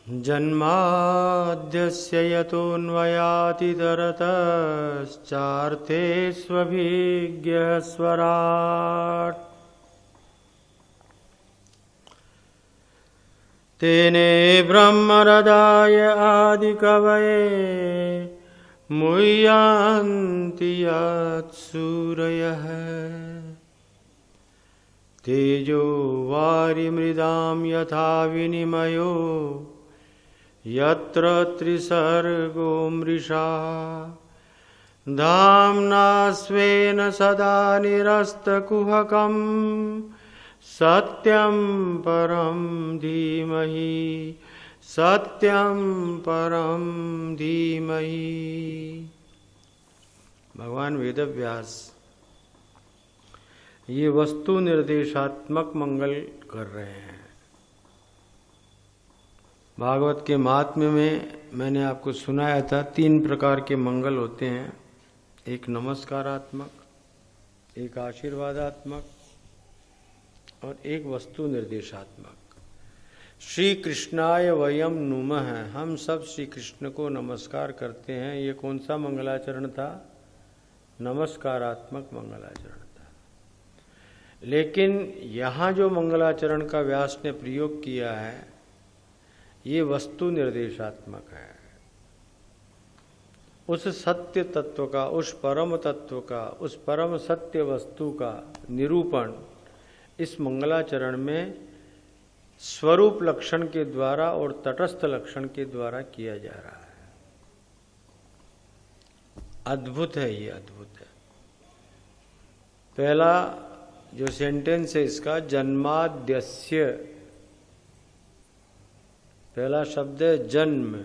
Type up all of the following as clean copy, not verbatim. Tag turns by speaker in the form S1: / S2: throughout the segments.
S1: जन्माद्यस्य यतोऽन्वयातितरतश्चार्थेष्वभिज्ञः स्वराट् तेने ब्रह्महृदाय आदिकवये मुह्यन्ति यत्सूरयः तेजो वारिमृदां यथा विनिमयो यत्र त्रिसर्गो मृषा धाम्ना स्वेन सदा निरस्तकुहकं सत्यं परं धीमहि सत्यं परं धीमहि। भगवान वेदव्यास ये वस्तु निर्देशात्मक मंगल कर रहे हैं। भागवत के महात्म्य में मैंने आपको सुनाया था 3 प्रकार के मंगल होते हैं, एक नमस्कारात्मक, एक आशीर्वादात्मक और एक वस्तु निर्देशात्मक। श्री कृष्णाय वयम नुमः, हम सब श्री कृष्ण को नमस्कार करते हैं। ये कौन सा मंगलाचरण था? नमस्कारात्मक मंगलाचरण था। लेकिन यहाँ जो मंगलाचरण का व्यास ने प्रयोग किया है ये वस्तु निर्देशात्मक है। उस सत्य तत्व का, उस परम तत्व का, उस परम सत्य वस्तु का निरूपण इस मंगलाचरण में स्वरूप लक्षण के द्वारा और तटस्थ लक्षण के द्वारा किया जा रहा है। अद्भुत है, ये अद्भुत है। पहला जो सेंटेंस है इसका, जन्माद्यस्य, पहला शब्द है जन्म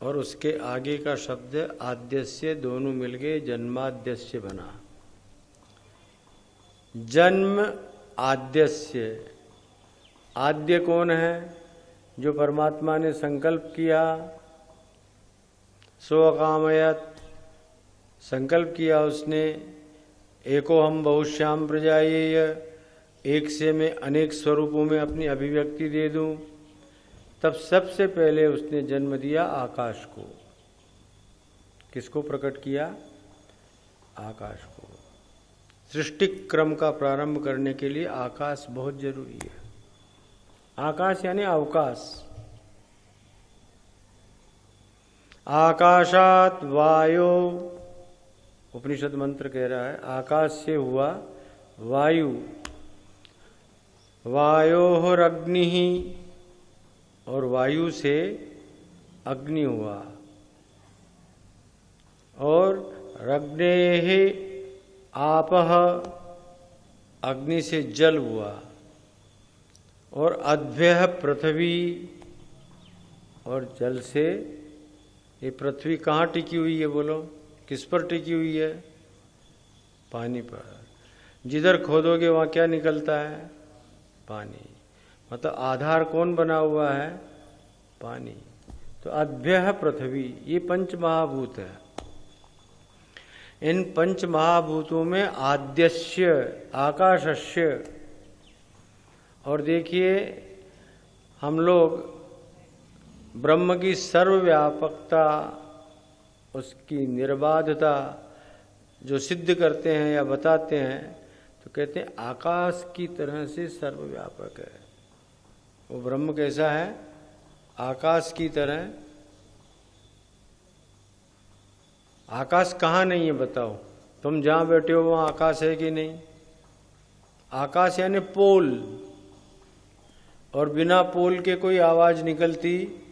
S1: और उसके आगे का शब्द है आद्यस्य, दोनों मिल गए जन्माद्यस्य बना। जन्म आद्यस्य, आद्य कौन है? जो परमात्मा ने संकल्प किया, सो अकामयत, संकल्प किया उसने, एको हम बहुश्याम प्रजायेय, एक से मैं अनेक स्वरूपों में अपनी अभिव्यक्ति दे दूं। तब सबसे पहले उसने जन्म दिया आकाश को। किसको प्रकट किया? आकाश को। सृष्टि क्रम का प्रारंभ करने के लिए आकाश बहुत जरूरी है। आकाश यानी अवकाश। आकाशात वायो, उपनिषद मंत्र कह रहा है, आकाश से हुआ वायु, वायोरग्नि, और वायु से अग्नि हुआ, और रग्नेः आपः, अग्नि से जल हुआ, और अद्भ्यः पृथ्वी, और जल से ये पृथ्वी कहाँ टिकी हुई है? बोलो, किस पर टिकी हुई है? पानी पर। जिधर खोदोगे वहाँ क्या निकलता है? पानी। मतलब आधार कौन बना हुआ है? पानी। तो अद्भ्यः पृथ्वी, ये पंच महाभूत है। इन पंच महाभूतों में आद्यस्य, आकाशस्य, और देखिए हम लोग ब्रह्म की सर्वव्यापकता, उसकी निर्बाधता जो सिद्ध करते हैं या बताते हैं, तो कहते हैं आकाश की तरह से सर्वव्यापक है। वो ब्रह्म कैसा है? आकाश की तरह। आकाश कहाँ नहीं है बताओ? तुम जहाँ बैठे हो वहाँ आकाश है कि नहीं? आकाश यानी पोल, और बिना पोल के कोई आवाज निकलती?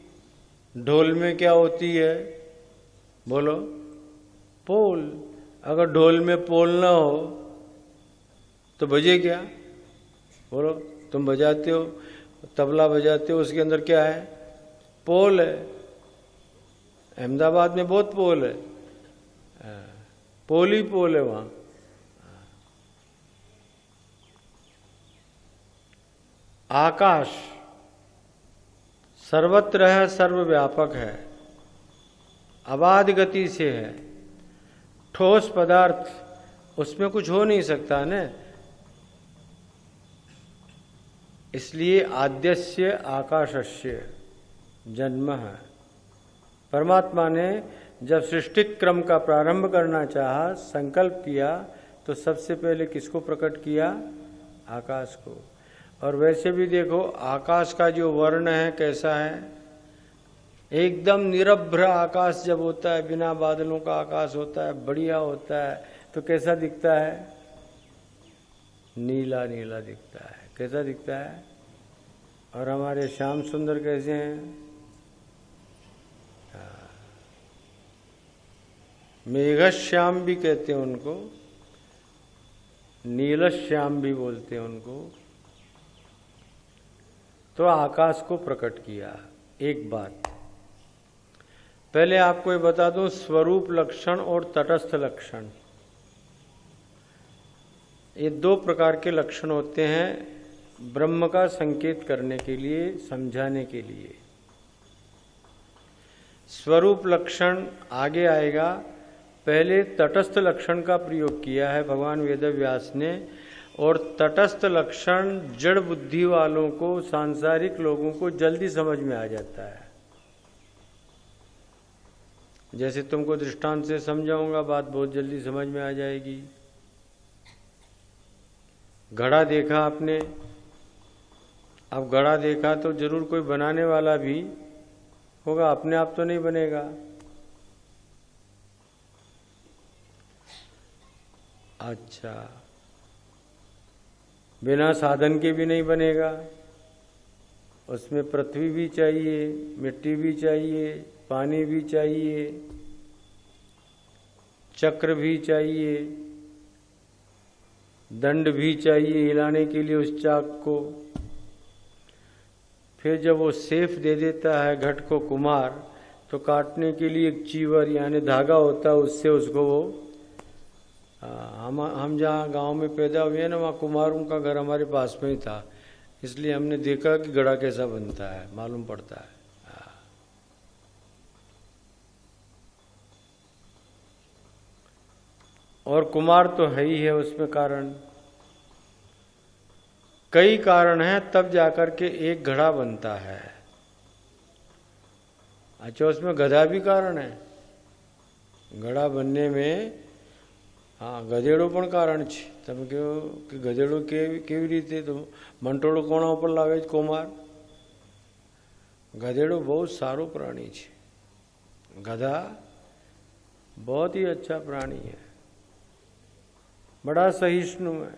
S1: ढोल में क्या होती है? बोलो, पोल। अगर ढोल में पोल ना हो तो बजे क्या? बोलो, तुम बजाते हो, तबला बजाते हो, उसके अंदर क्या है? पोल है। अहमदाबाद में बहुत पोल है, पोल ही पोल है वहाँ। आकाश सर्वत्र है, सर्वव्यापक है, अबाध गति से है। ठोस पदार्थ उसमें कुछ हो नहीं सकता न, इसलिए आद्यस्य आकाशस्य। जन्म है। परमात्मा ने जब सृष्टि क्रम का प्रारंभ करना चाहा, संकल्प किया, तो सबसे पहले किसको प्रकट किया? आकाश को। और वैसे भी देखो आकाश का जो वर्ण है कैसा है? एकदम निरभ्र आकाश जब होता है, बिना बादलों का आकाश होता है, बढ़िया होता है, तो कैसा दिखता है? नीला नीला दिखता है। कैसा दिखता है? और हमारे श्याम सुंदर कैसे हैं? मेघश्याम भी कहते हैं उनको, नीलश्याम भी बोलते हैं उनको। तो आकाश को प्रकट किया। एक बात पहले आपको ये बता दूं, स्वरूप लक्षण और तटस्थ लक्षण, ये दो प्रकार के लक्षण होते हैं ब्रह्म का संकेत करने के लिए, समझाने के लिए। स्वरूप लक्षण आगे आएगा। पहले तटस्थ लक्षण का प्रयोग किया है भगवान वेदव्यास ने, और तटस्थ लक्षण जड़ बुद्धि वालों को, सांसारिक लोगों को जल्दी समझ में आ जाता है। जैसे तुमको दृष्टांत से समझाऊंगा, बात बहुत जल्दी समझ में आ जाएगी। घड़ा देखा आपने, अब घड़ा देखा तो जरूर कोई बनाने वाला भी होगा, अपने आप तो नहीं बनेगा। अच्छा, बिना साधन के भी नहीं बनेगा, उसमें पृथ्वी भी चाहिए, मिट्टी भी चाहिए, पानी भी चाहिए, चक्र भी चाहिए, दंड भी चाहिए हिलाने के लिए उस चाक को। फिर जब वो सेफ दे देता है घट को कुम्हार, तो काटने के लिए एक चीवर यानी धागा होता है, उससे उसको वो हम जहाँ गांव में पैदा हुए हैं ना, वहाँ कुम्हारों का घर हमारे पास में ही था, इसलिए हमने देखा कि घड़ा कैसा बनता है, मालूम पड़ता है। और कुम्हार तो है ही है उसमें कारण, कई कारण हैं, तब जाकर के एक घड़ा बनता है। अच्छा, उसमें गधा भी कारण है घड़ा बनने में। हाँ, ગધેડો પણ કારણ છે। તમે કહો કે ગધેડો કેવી રીતે, તો મંટોળો કોણા ઉપર લાવે છે કુમાર? ગધેડો બહુ સારો પ્રાણી છે, ગધા बहुत ही अच्छा प्राणी है, बड़ा सहिष्णु है।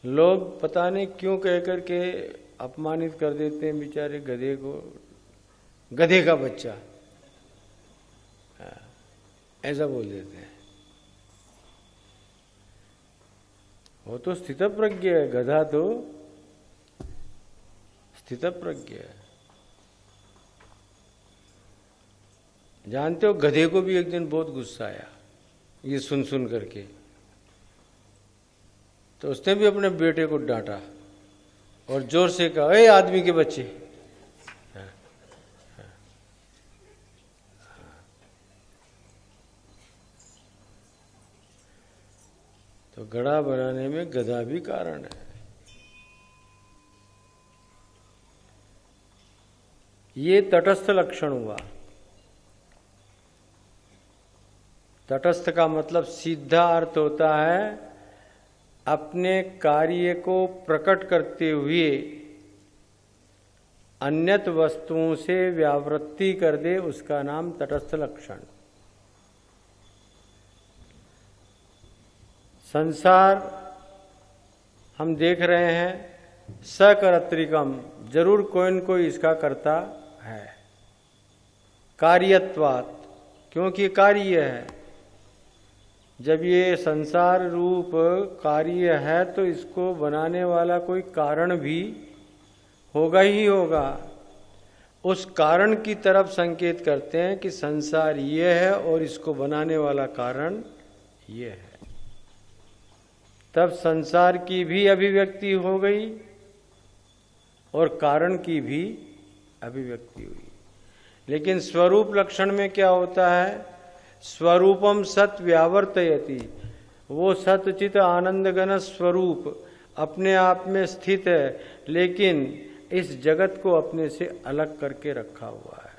S1: लोग पता नहीं क्यों कह कर के अपमानित कर देते हैं बेचारे गधे को, गधे का बच्चा, ऐसा बोल देते हैं। वो तो स्थितप्रज्ञ है, गधा तो स्थितप्रज्ञ है। जानते हो, गधे को भी एक दिन बहुत गुस्सा आया ये सुन सुन करके, तो उसने भी अपने बेटे को डांटा और जोर से कहा, ए आदमी के बच्चे। तो घड़ा बनाने में गधा भी कारण है। ये तटस्थ लक्षण हुआ। तटस्थ का मतलब सीधा अर्थ होता है अपने कार्य को प्रकट करते हुए अन्यत वस्तुओं से व्यावृत्ति कर दे, उसका नाम तटस्थ लक्षण। संसार हम देख रहे हैं, सकर्तृकम, जरूर कोई न कोई इसका करता है। कार्यत्वात्, क्योंकि कार्य है। जब ये संसार रूप कार्य है तो इसको बनाने वाला कोई कारण भी होगा ही होगा। उस कारण की तरफ संकेत करते हैं कि संसार ये है और इसको बनाने वाला कारण ये है। तब संसार की भी अभिव्यक्ति हो गई और कारण की भी अभिव्यक्ति हुई। लेकिन स्वरूप लक्षण में क्या होता है? स्वरूपम सत व्यावर्तयति, वो सतचित आनंद घन स्वरूप अपने आप में स्थित है, लेकिन इस जगत को अपने से अलग करके रखा हुआ है।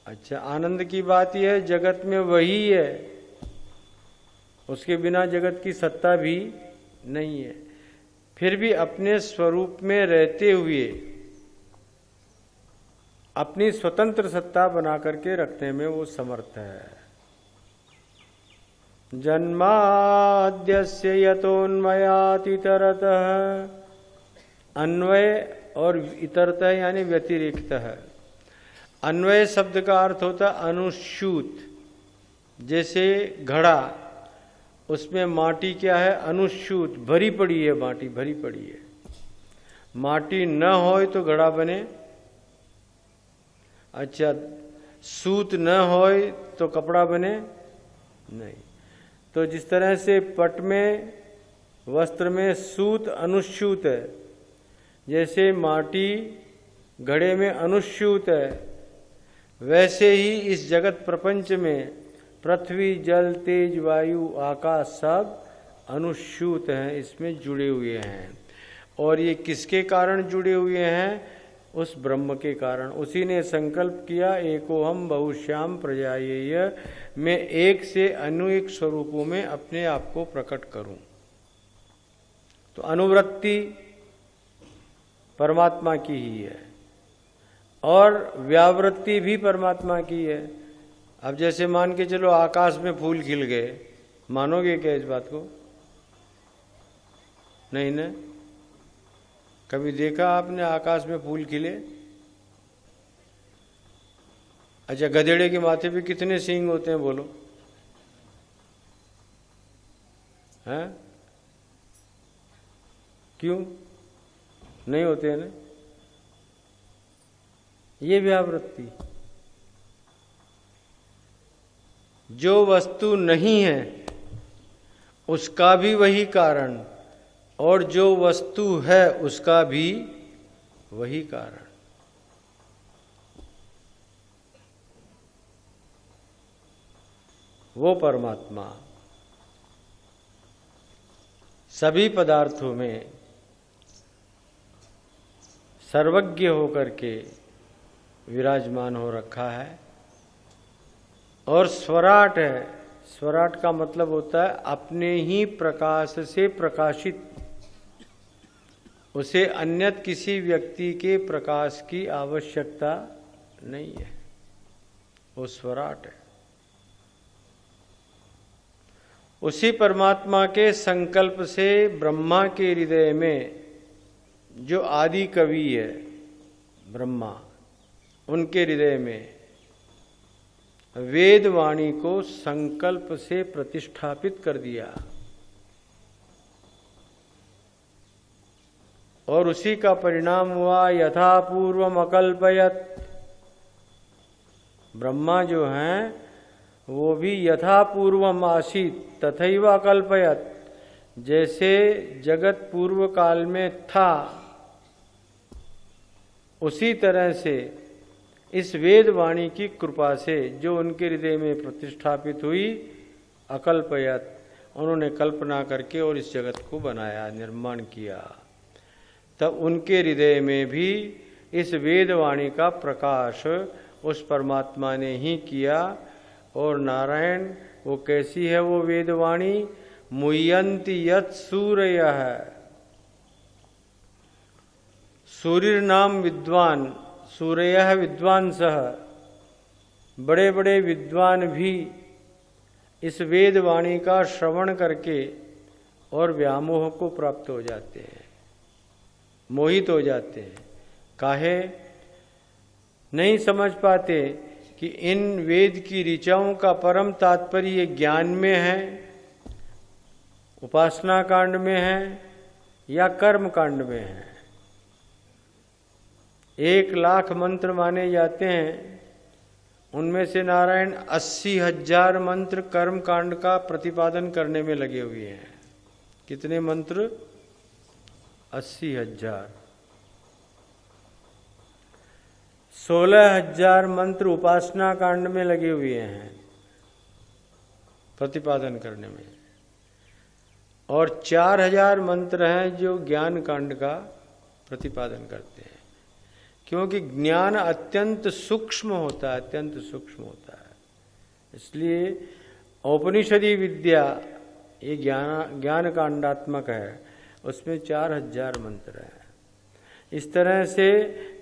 S1: अच्छा, आनंद की बात यह है जगत में वही है, उसके बिना जगत की सत्ता भी नहीं है। फिर भी अपने स्वरूप में रहते हुए अपनी स्वतंत्र सत्ता बना करके रखने में वो समर्थ है। जन्माद्यस्य यतोन्मयातितरतः, अन्वय और इतरतः यानी व्यतिरिक्तः। अन्वय शब्द का अर्थ होता है अनुस्यूत। जैसे घड़ा, उसमें माटी क्या है? अनुस्यूत, भरी पड़ी है, माटी भरी पड़ी है। माटी न हो तो घड़ा बने। अच्छा, सूत न हो तो कपड़ा बने नहीं। तो जिस तरह से पट में, वस्त्र में सूत अनुस्यूत है, जैसे माटी घड़े में अनुस्यूत है, वैसे ही इस जगत प्रपंच में पृथ्वी, जल, तेज, वायु, आकाश सब अनुस्यूत हैं, इसमें जुड़े हुए हैं। और ये किसके कारण जुड़े हुए हैं? उस ब्रह्म के कारण। उसी ने संकल्प किया एकोहम बहुश्याम प्रजायेय, मैं एक से अनेक स्वरूपों में अपने आप को प्रकट करूं। तो अनुवृत्ति परमात्मा की ही है और व्यावृत्ति भी परमात्मा की है। अब जैसे मान के चलो आकाश में फूल खिल गए, मानोगे क्या इस बात को? नहीं ना? कभी देखा आपने आकाश में फूल खिले? अच्छा, गधेड़े के माथे पे कितने सींग होते हैं बोलो? हैं? क्यों नहीं होते हैं ना? ये व्यावृत्ति। जो वस्तु नहीं है उसका भी वही कारण, और जो वस्तु है उसका भी वही कारण। वो परमात्मा सभी पदार्थों में सर्वज्ञ होकर के विराजमान हो रखा है और स्वराट है। स्वराट का मतलब होता है अपने ही प्रकाश से प्रकाशित, उसे अन्यत किसी व्यक्ति के प्रकाश की आवश्यकता नहीं है, वो स्वराट है। उसी परमात्मा के संकल्प से ब्रह्मा के हृदय में जो आदि कवि है ब्रह्मा, उनके हृदय में वेद वाणी को संकल्प से प्रतिष्ठापित कर दिया और उसी का परिणाम हुआ यथा पूर्वम अकल्पयत। ब्रह्मा जो हैं वो भी यथा पूर्वम आसीत तथैव अकल्पयत, जैसे जगत पूर्व काल में था उसी तरह से इस वेद वाणी की कृपा से जो उनके हृदय में प्रतिष्ठापित हुई, अकल्पयत, उन्होंने कल्पना करके और इस जगत को बनाया, निर्माण किया। तब उनके हृदय में भी इस वेदवाणी का प्रकाश उस परमात्मा ने ही किया। और नारायण वो कैसी है वो वेदवाणी? मुह्यन्ति यत् सूरयः, सूर्य नाम विद्वान, सूरयः विद्वांसः, बड़े बड़े विद्वान भी इस वेदवाणी का श्रवण करके और व्यामोह को प्राप्त हो जाते हैं, मोहित हो जाते हैं। काहे? नहीं समझ पाते कि इन वेद की ऋचाओं का परम तात्पर्य ज्ञान में है, उपासना कांड में है या कर्म कांड में है। 1,00,000 मंत्र माने जाते हैं, उनमें से नारायण 80,000 मंत्र कर्म कांड का प्रतिपादन करने में लगे हुए हैं। कितने मंत्र? 80,000। 16,000 मंत्र उपासना कांड में लगे हुए हैं प्रतिपादन करने में। और 4000 मंत्र हैं जो ज्ञान कांड का प्रतिपादन करते हैं, क्योंकि ज्ञान अत्यंत सूक्ष्म होता है, अत्यंत सूक्ष्म होता है। इसलिए औपनिषदीय विद्या ये ज्ञान कांडात्मक है, उसमें 4000 मंत्र हैं। इस तरह से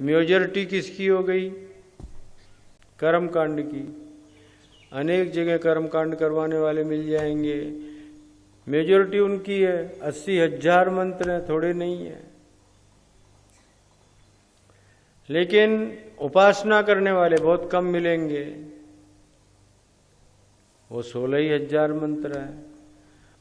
S1: मेजॉरिटी किसकी हो गई? कर्म कांड की। अनेक जगह कर्म कांड करवाने वाले मिल जाएंगे, मेजॉरिटी उनकी है। 80,000 मंत्र हैं, थोड़े नहीं है। लेकिन उपासना करने वाले बहुत कम मिलेंगे, वो 16,000 मंत्र हैं।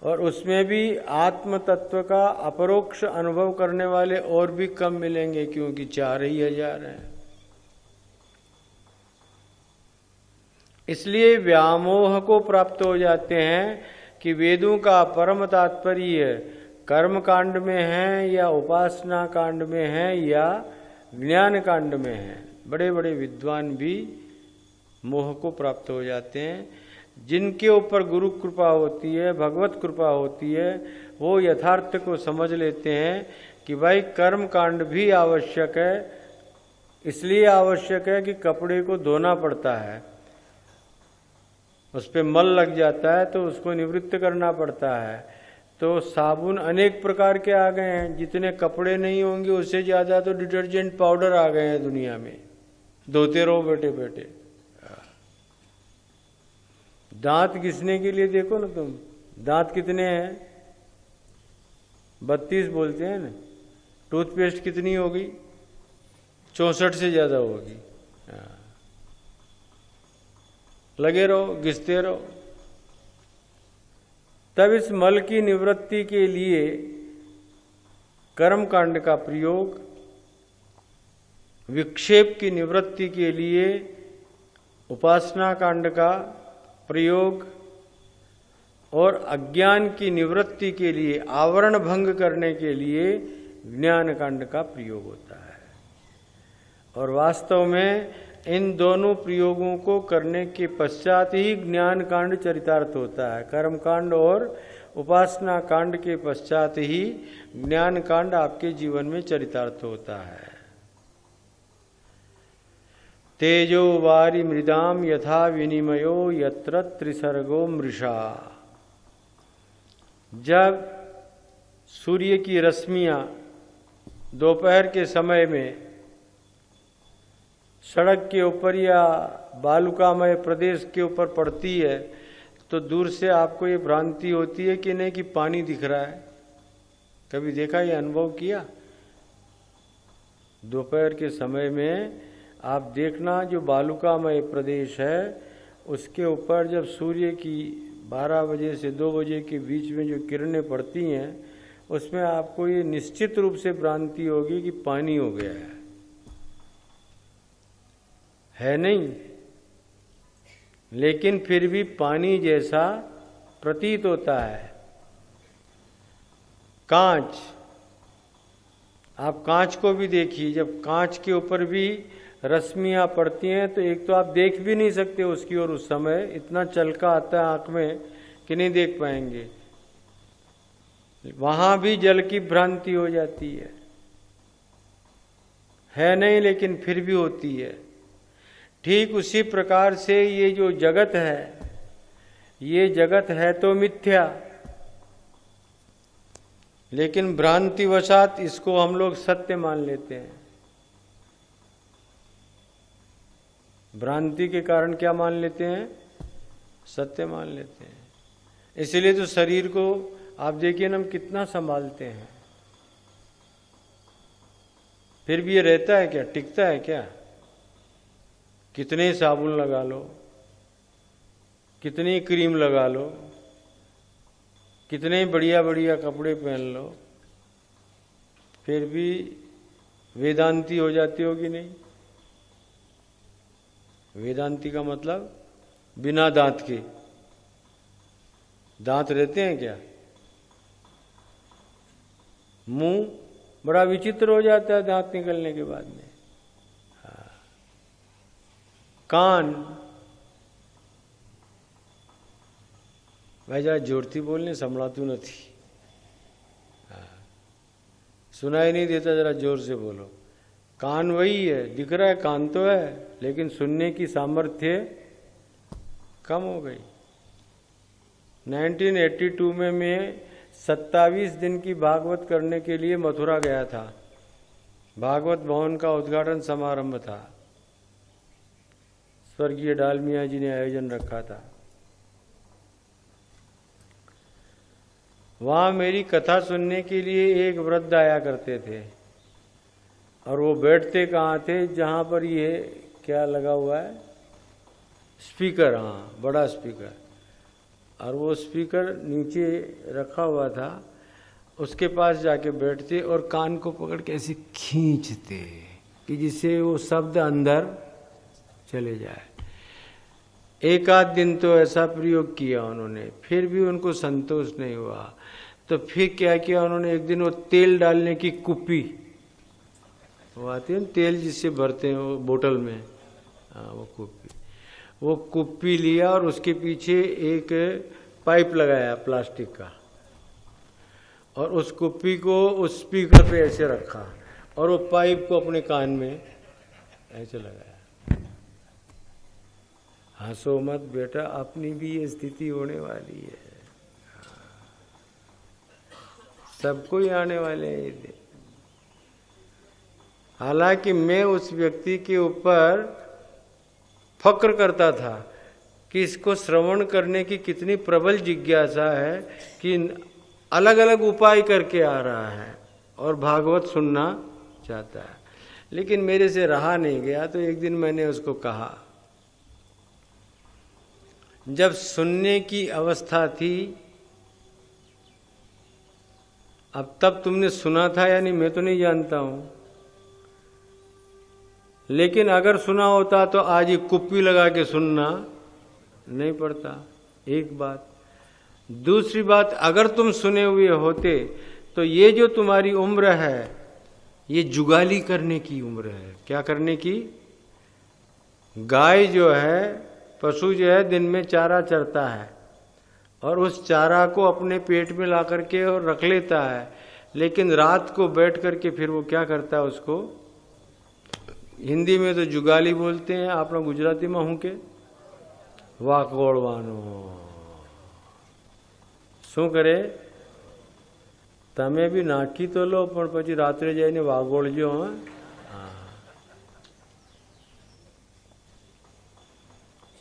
S1: और उसमें भी आत्म तत्व का अपरोक्ष अनुभव करने वाले और भी कम मिलेंगे, क्योंकि 4,000 हैं। इसलिए व्यामोह को प्राप्त हो जाते हैं कि वेदों का परम तात्पर्य कर्म कांड में है या उपासना कांड में है या ज्ञान कांड में है। बड़े बड़े विद्वान भी मोह को प्राप्त हो जाते हैं। जिनके ऊपर गुरु कृपा होती है, भगवत कृपा होती है, वो यथार्थ को समझ लेते हैं कि भाई कर्म कांड भी आवश्यक है। इसलिए आवश्यक है कि कपड़े को धोना पड़ता है, उस पर मल लग जाता है तो उसको निवृत्त करना पड़ता है। तो साबुन अनेक प्रकार के आ गए हैं, जितने कपड़े नहीं होंगे उससे ज़्यादा तो डिटर्जेंट पाउडर आ गए हैं दुनिया में। धोते रहो बैठे बैठे। दांत घिसने के लिए देखो ना तुम, दांत कितने हैं? 32 बोलते हैं ना। टूथपेस्ट कितनी होगी? 64 से ज़्यादा होगी। लगे रहो, घिसते रहो। तब इस मल की निवृत्ति के लिए कर्म कांड का प्रयोग, विक्षेप की निवृत्ति के लिए उपासना कांड का प्रयोग और अज्ञान की निवृत्ति के लिए, आवरण भंग करने के लिए ज्ञान कांड का प्रयोग होता है। और वास्तव में इन दोनों प्रयोगों को करने के पश्चात ही ज्ञान कांड चरितार्थ होता है। कर्म कांड और उपासना कांड के पश्चात ही ज्ञान कांड आपके जीवन में चरितार्थ होता है। तेजो वारि मृदाम यथा विनिमयो यत्र त्रिसर्गो मृषा। जब सूर्य की रश्मियां दोपहर के समय में सड़क के ऊपर या बालुकामय प्रदेश के ऊपर पड़ती है तो दूर से आपको ये भ्रांति होती है कि नहीं कि पानी दिख रहा है। कभी देखा, ये अनुभव किया? दोपहर के समय में आप देखना, जो बालुकामय प्रदेश है उसके ऊपर जब सूर्य की 12 बजे से 2 बजे के बीच में जो किरणें पड़ती हैं, उसमें आपको ये निश्चित रूप से भ्रांति होगी कि पानी हो गया है नहीं, लेकिन फिर भी पानी जैसा प्रतीत होता है। कांच, आप कांच को भी देखिए, जब कांच के ऊपर भी रश्मियां पड़ती हैं तो एक तो आप देख भी नहीं सकते उसकी ओर, उस समय इतना चलका आता है आंख में कि नहीं देख पाएंगे। वहां भी जल की भ्रांति हो जाती है नहीं, लेकिन फिर भी होती है। ठीक उसी प्रकार से ये जो जगत है, ये जगत है तो मिथ्या, लेकिन भ्रांतिवशात इसको हम लोग सत्य मान लेते हैं। भ्रांति के कारण क्या मान लेते हैं? सत्य मान लेते हैं। इसलिए तो शरीर को आप देखिए ना, हम कितना संभालते हैं, फिर भी ये रहता है क्या? टिकता है क्या? कितने साबुन लगा लो, कितनी क्रीम लगा लो, कितने बढ़िया बढ़िया कपड़े पहन लो, फिर भी वेदांती हो जाती होगी नहीं? वेदांती का मतलब बिना दांत के। दांत रहते हैं क्या? मुंह बड़ा विचित्र हो जाता है दांत निकलने के बाद में। कान, भाई जरा जोरती बोलने, संभळाતું નથી। सुनाई नहीं देता, जरा जोर से बोलो। कान वही है, दिख रहा है, कान तो है, लेकिन सुनने की सामर्थ्य कम हो गई। 1982 में मैं 27 दिन की भागवत करने के लिए मथुरा गया था। भागवत भवन का उद्घाटन समारंभ था, स्वर्गीय डालमिया जी ने आयोजन रखा था। वहाँ मेरी कथा सुनने के लिए एक वृद्ध आया करते थे, और वो बैठते कहाँ थे, जहाँ पर ये क्या लगा हुआ है, स्पीकर, हाँ बड़ा स्पीकर, और वो स्पीकर नीचे रखा हुआ था, उसके पास जाके बैठते और कान को पकड़ के ऐसे खींचते कि जिससे वो शब्द अंदर चले जाए। एक आध दिन तो ऐसा प्रयोग किया उन्होंने, फिर भी उनको संतोष नहीं हुआ। तो फिर क्या किया उन्होंने, एक दिन वो तेल डालने की कुप्पी, वो आती है ना तेल जिससे भरते हैं वो बोतल में, हाँ वो कुप्पी लिया और उसके पीछे एक पाइप लगाया प्लास्टिक का, और उस कुप्पी को उस स्पीकर पे ऐसे रखा और वो पाइप को अपने कान में ऐसे लगाया। हंसो मत बेटा, अपनी भी ये स्थिति होने वाली है, सबको ही आने वाले हैं ये दिन। हालांकि मैं उस व्यक्ति के ऊपर फक्र करता था कि इसको श्रवण करने की कितनी प्रबल जिज्ञासा है कि अलग अलग उपाय करके आ रहा है और भागवत सुनना चाहता है, लेकिन मेरे से रहा नहीं गया। तो एक दिन मैंने उसको कहा, जब सुनने की अवस्था थी, अब तब तुमने सुना था या नहीं मैं तो नहीं जानता हूं, लेकिन अगर सुना होता तो आज ये कुप्पी लगा के सुनना नहीं पड़ता। एक बात। दूसरी बात, अगर तुम सुने हुए होते तो ये जो तुम्हारी उम्र है, ये जुगाली करने की उम्र है। क्या करने की? गाय जो है, पशु जो है, दिन में चारा चरता है और उस चारा को अपने पेट में ला करके और रख लेता है, लेकिन रात को बैठ करके फिर वो क्या करता है, उसको हिंदी में तो जुगाली बोलते हैं, आपने गुजराती में हूँ के વાકોળવાનો। શું કરે? તમે બી નાખી તો લો, પણ પછી રાત્રે જઈને વાગોળજો। હા,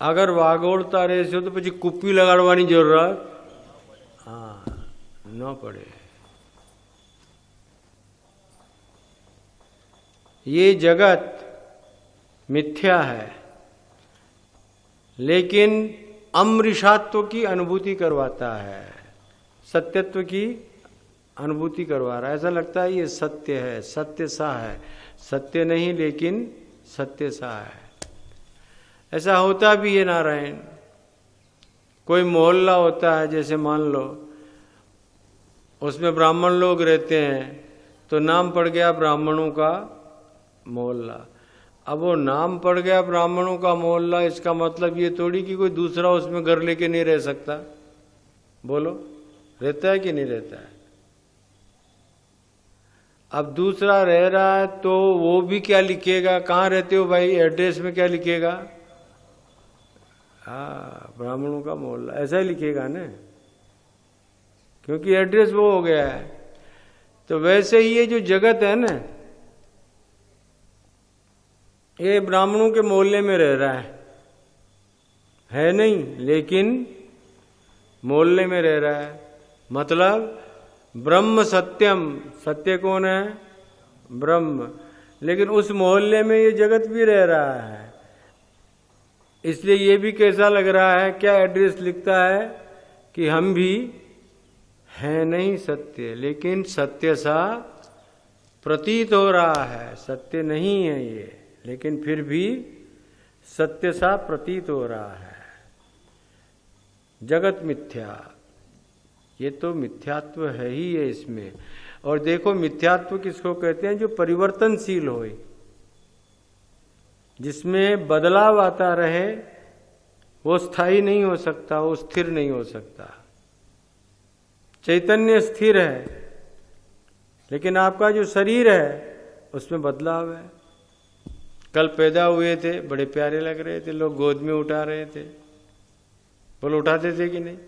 S1: અગર વાગોળતા રહેશો તો પછી કુપ્પી લગાડવાની જરૂરત ન પડે। ये जगत मिथ्या है, लेकिन अमृषात्व की अनुभूति करवाता है, सत्यत्व की अनुभूति करवा रहा है। ऐसा लगता है ये सत्य है, सत्य सा है, सत्य नहीं लेकिन सत्य सा है। ऐसा होता भी है नारायण। कोई मोहल्ला होता है, जैसे मान लो उसमें ब्राह्मण लोग रहते हैं, तो नाम पड़ गया ब्राह्मणों का मोहल्ला। अब वो नाम पड़ गया ब्राह्मणों का मोहल्ला, इसका मतलब ये थोड़ी कि कोई दूसरा उसमें घर लेके नहीं रह सकता। बोलो, रहता है कि नहीं रहता है? अब दूसरा रह रहा है तो वो भी क्या लिखेगा, कहाँ रहते हो भाई, एड्रेस में क्या लिखेगा? हाँ, ब्राह्मणों का मोहल्ला, ऐसा ही लिखेगा ना, क्योंकि एड्रेस वो हो गया है। तो वैसे ही ये जो जगत है ना, ये ब्राह्मणों के मोहल्ले में रह रहा है नहीं, लेकिन मोहल्ले में रह रहा है। मतलब ब्रह्म सत्यम, सत्य कौन है? ब्रह्म। लेकिन उस मोहल्ले में ये जगत भी रह रहा है, इसलिए ये भी कैसा लग रहा है, क्या एड्रेस लिखता है कि हम भी हैं नहीं सत्य, लेकिन सत्य सा प्रतीत हो रहा है। सत्य नहीं है ये, लेकिन फिर भी सत्य सा प्रतीत हो रहा है। जगत मिथ्या, ये तो मिथ्यात्व है ही है इसमें। और देखो, मिथ्यात्व किसको कहते हैं? जो परिवर्तनशील होए, जिसमें बदलाव आता रहे, वो स्थायी नहीं हो सकता, वो स्थिर नहीं हो सकता। चैतन्य स्थिर है, लेकिन आपका जो शरीर है उसमें बदलाव है। कल पैदा हुए थे, बड़े प्यारे लग रहे थे, लोग गोद में उठा रहे थे, बोलो उठाते थे कि नहीं?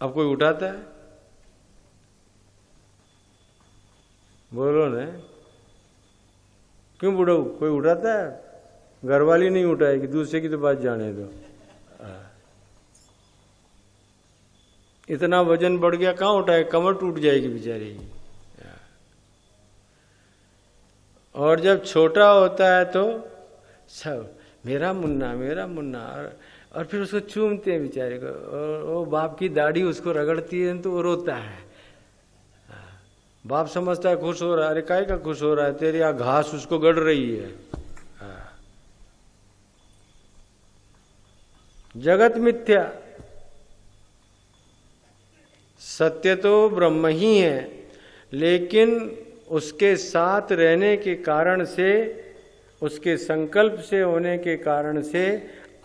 S1: अब कोई उठाता है? बोलो ना, क्यों बुढ़ऊ? कोई उठाता है? घरवाली नहीं उठाएगी, दूसरे की तो बात जाने दो। इतना वजन बढ़ गया, कहाँ उठाए? कमर टूट जाएगी बेचारी की। और जब छोटा होता है तो सब मेरा मुन्ना मेरा मुन्ना, और फिर उसको चूमते हैं बेचारे को, और वो बाप की दाढ़ी उसको रगड़ती है तो वो रोता है। बाप समझता है खुश हो रहा है, अरे काहे का खुश हो रहा है, तेरी यहाँ घास उसको गड़ रही है। जगत मिथ्या, सत्य तो ब्रह्म ही है, लेकिन उसके साथ रहने के कारण से, उसके संकल्प से होने के कारण से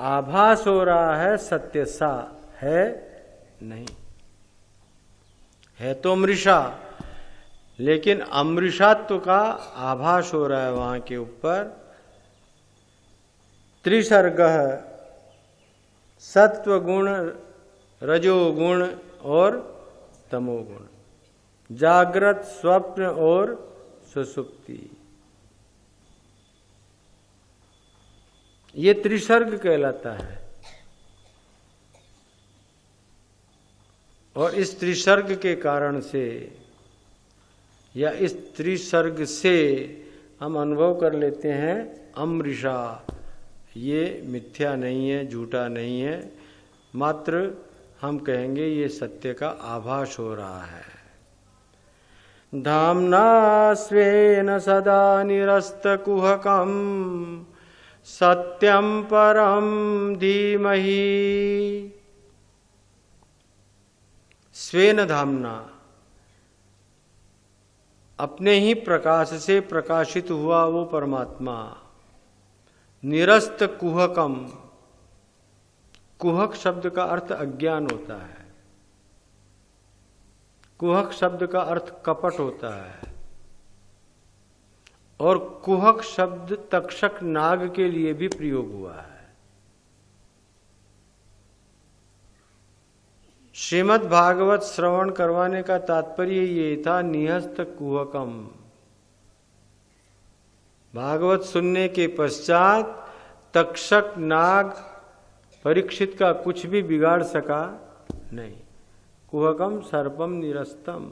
S1: आभास हो रहा है, सत्य सा है नहीं। है तो अमृषा, लेकिन अमृषात्व का आभास हो रहा है वहां के ऊपर। त्रिसर्ग, सत्व गुण, रजोगुण और तमोगुण, जागृत, स्वप्न और सुसुप्ति, ये त्रिसर्ग कहलाता है। और इस त्रिसर्ग के कारण से या इस त्रिसर्ग से हम अनुभव कर लेते हैं अमृषा, ये मिथ्या नहीं है, झूठा नहीं है, मात्र हम कहेंगे ये सत्य का आभास हो रहा है। धाम्ना स्वेन सदा निरस्तकुहकं सत्यं परं धीमहि। स्वेन धाम्ना, अपने ही प्रकाश से प्रकाशित हुआ वो परमात्मा। निरस्त कुहकम, कुहक शब्द का अर्थ अज्ञान होता है, कुहक शब्द का अर्थ कपट होता है, और कुहक शब्द तक्षक नाग के लिए भी प्रयोग हुआ है। श्रीमद् भागवत श्रवण करवाने का तात्पर्य ये था, निहस्त कुहकम। भागवत सुनने के पश्चात तक्षक नाग परीक्षित का कुछ भी बिगाड़ सका नहीं। कुहकम सर्पम निरस्तम,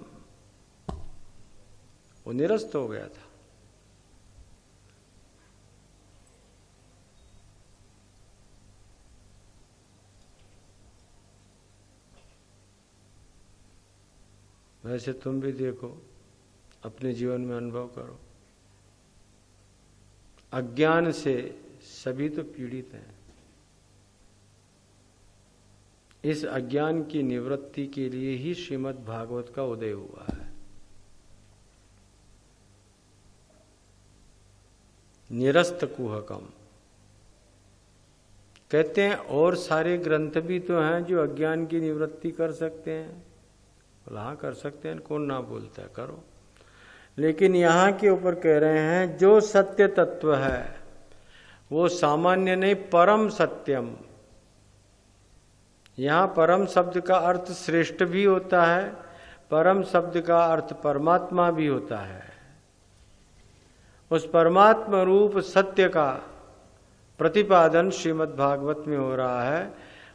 S1: वो निरस्त हो गया था। वैसे तुम भी देखो, अपने जीवन में अनुभव करो, अज्ञान से सभी तो पीड़ित हैं। इस अज्ञान की निवृत्ति के लिए ही श्रीमद् भागवत का उदय हुआ है। निरस्त कुहकम कहते हैं, और सारे ग्रंथ भी तो हैं जो अज्ञान की निवृत्ति कर सकते हैं। हाँ, कर सकते हैं, कौन ना बोलता है, करो। लेकिन यहाँ के ऊपर कह रहे हैं जो सत्य तत्व है वो सामान्य नहीं, परम सत्यम। यहाँ परम शब्द का अर्थ श्रेष्ठ भी होता है, परम शब्द का अर्थ परमात्मा भी होता है। उस परमात्मा रूप सत्य का प्रतिपादन श्रीमद् भागवत में हो रहा है।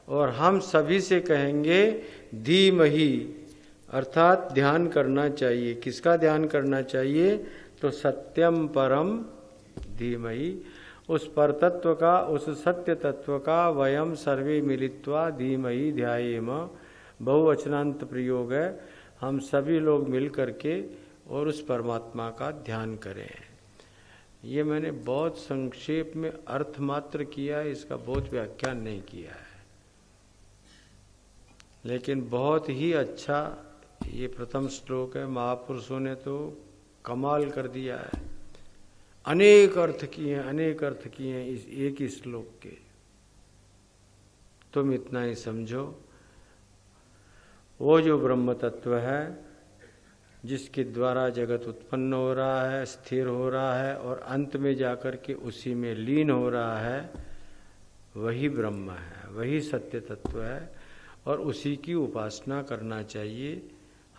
S1: और हम सभी से कहेंगे धीमहि, अर्थात ध्यान करना चाहिए। किसका ध्यान करना चाहिए? तो सत्यम परम धीमहि, उस परतत्व का, उस सत्य तत्व का वयम सर्वे मिलित्वा धीमहि ध्यायेम, बहुवचनांत प्रयोग है। हम सभी लोग मिल करके और उस परमात्मा का ध्यान करें। ये मैंने बहुत संक्षेप में अर्थ मात्र किया है, इसका बहुत व्याख्यान नहीं किया है, लेकिन बहुत ही अच्छा ये प्रथम श्लोक है। महापुरुषों ने तो कमाल कर दिया है, अनेक अर्थ किए हैं, अनेक अर्थ किए हैं इस एक ही श्लोक के। तुम इतना ही समझो, वो जो ब्रह्म तत्व है जिसके द्वारा जगत उत्पन्न हो रहा है, स्थिर हो रहा है और अंत में जाकर के उसी में लीन हो रहा है, वही ब्रह्म है, वही सत्य तत्व है और उसी की उपासना करना चाहिए।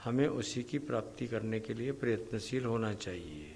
S1: हमें उसी की प्राप्ति करने के लिए प्रयत्नशील होना चाहिए।